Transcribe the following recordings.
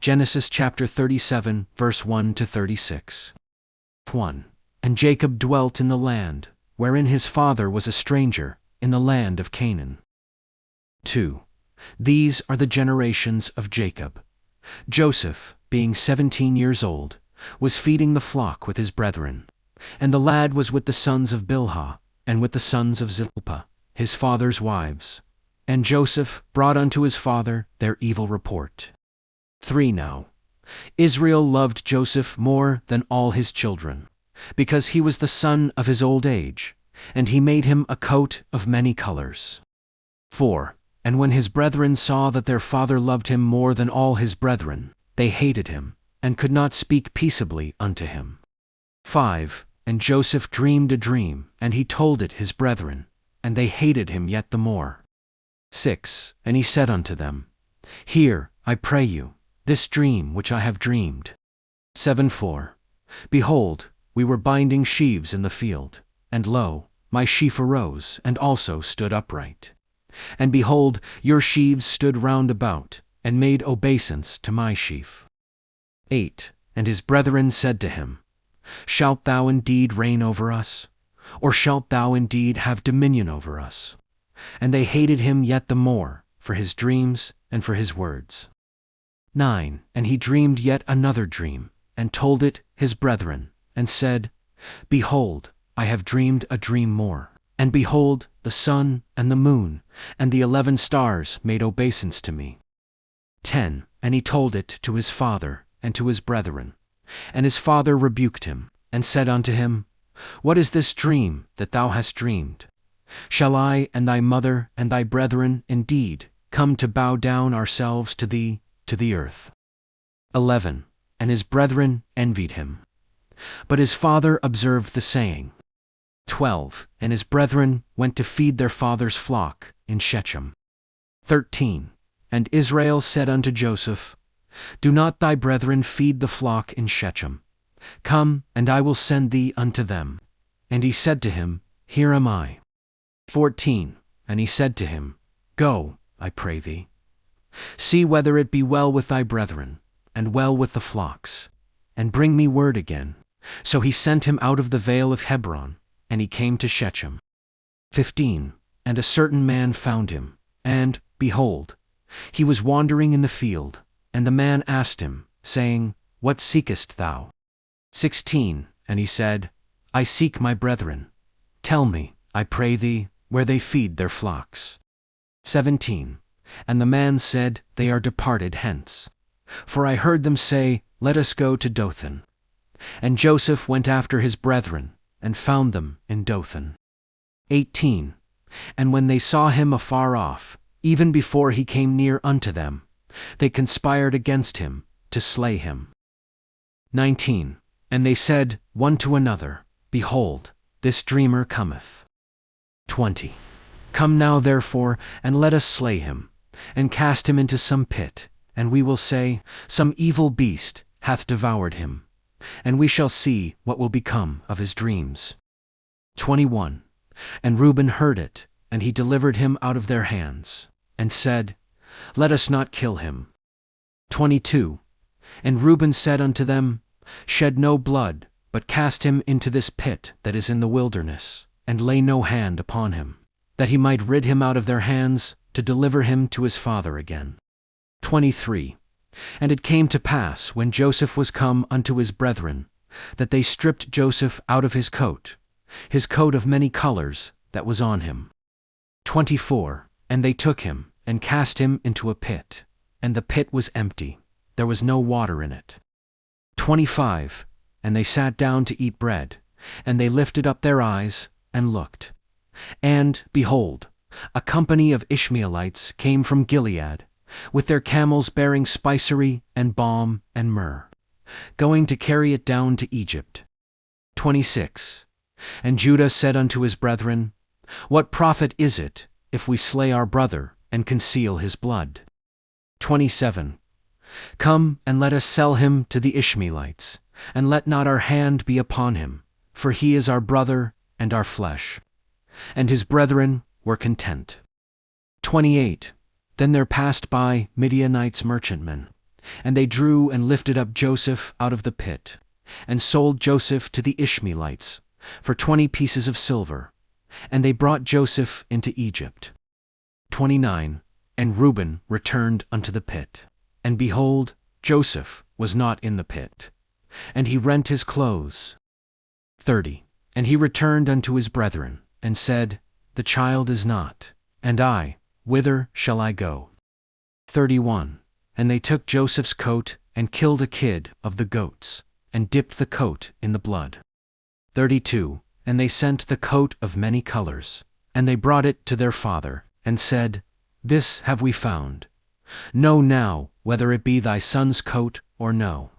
Genesis chapter 37, verse 1 to 36. 1. And Jacob dwelt in the land, wherein his father was a stranger, in the land of Canaan. 2. These are the generations of Jacob. Joseph, being 17 years old, was feeding the flock with his brethren. And the lad was with the sons of Bilhah, and with the sons of Zilpah, his father's wives. And Joseph brought unto his father their evil report. 3. Now Israel loved Joseph more than all his children, because he was the son of his old age, and he made him a coat of many colors. 4. And when his brethren saw that their father loved him more than all his brethren, they hated him, and could not speak peaceably unto him. 5. And Joseph dreamed a dream, and he told it his brethren, and they hated him yet the more. 6. And he said unto them, Hear, I pray you, this dream which I have dreamed. 7:4. Behold, we were binding sheaves in the field, and lo, my sheaf arose, and also stood upright. And behold, your sheaves stood round about, and made obeisance to my sheaf. 8. And his brethren said to him, Shalt thou indeed reign over us? Or shalt thou indeed have dominion over us? And they hated him yet the more, for his dreams and for his words. 9. And he dreamed yet another dream, and told it his brethren, and said, Behold, I have dreamed a dream more. And behold, the sun and the moon and the 11 stars made obeisance to me. 10. And he told it to his father and to his brethren. And his father rebuked him, and said unto him, What is this dream that thou hast dreamed? Shall I and thy mother and thy brethren indeed come to bow down ourselves to thee to the earth? 11. And his brethren envied him. But his father observed the saying. 12. And his brethren went to feed their father's flock in Shechem. 13. And Israel said unto Joseph, Do not thy brethren feed the flock in Shechem? Come, and I will send thee unto them. And he said to him, Here am I. 14. And he said to him, Go, I pray thee. See whether it be well with thy brethren, and well with the flocks, and bring me word again. So he sent him out of the vale of Hebron, and he came to Shechem. 15. And a certain man found him, and, behold, he was wandering in the field, and the man asked him, saying, What seekest thou? 16. And he said, I seek my brethren. Tell me, I pray thee, where they feed their flocks. 17. And the man said, They are departed hence. For I heard them say, Let us go to Dothan. And Joseph went after his brethren, and found them in Dothan. 18. And when they saw him afar off, even before he came near unto them, they conspired against him to slay him. 19. And they said one to another, Behold, this dreamer cometh. 20. Come now therefore, and let us slay him, and cast him into some pit, and we will say, Some evil beast hath devoured him, and we shall see what will become of his dreams. 21. And Reuben heard it, and he delivered him out of their hands, and said, Let us not kill him. 22. And Reuben said unto them, Shed no blood, but cast him into this pit that is in the wilderness, and lay no hand upon him, that he might rid him out of their hands, to deliver him to his father again. 23. And it came to pass, when Joseph was come unto his brethren, that they stripped Joseph out of his coat of many colors that was on him. 24. And they took him, and cast him into a pit, and the pit was empty, there was no water in it. 25. And they sat down to eat bread, and they lifted up their eyes, and looked. And, behold, a company of Ishmaelites came from Gilead, with their camels bearing spicery and balm and myrrh, going to carry it down to Egypt. 26. And Judah said unto his brethren, What profit is it, if we slay our brother, and conceal his blood? 27. Come, and let us sell him to the Ishmaelites, and let not our hand be upon him, for he is our brother and our flesh. And his brethren were content. 28. Then there passed by Midianites merchantmen, And they drew and lifted up Joseph out of the pit, and sold Joseph to the Ishmaelites for 20 pieces of silver, and they brought Joseph into Egypt. 29. And Reuben returned unto the pit, and behold, Joseph was not in the pit, and he rent his clothes. 30. And he returned unto his brethren, and said, The child is not, and I, whither shall I go? 31. And they took Joseph's coat, and killed a kid of the goats, and dipped the coat in the blood. 32. And they sent the coat of many colors, and they brought it to their father, and said, This have we found. Know now whether it be thy son's coat or no.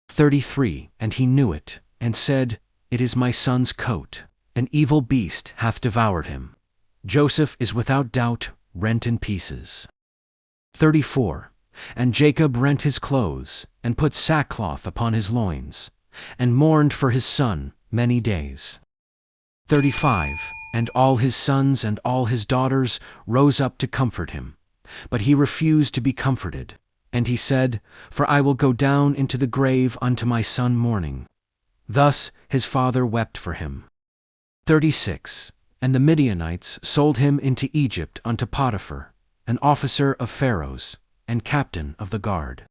33. And he knew it, and said, It is my son's coat. An evil beast hath devoured him. Joseph is without doubt rent in pieces. 34. And Jacob rent his clothes, and put sackcloth upon his loins, and mourned for his son many days. 35. And all his sons and all his daughters rose up to comfort him. But he refused to be comforted. And he said, For I will go down into the grave unto my son mourning. Thus his father wept for him. 36. And the Midianites sold him into Egypt unto Potiphar, an officer of Pharaoh's, and captain of the guard.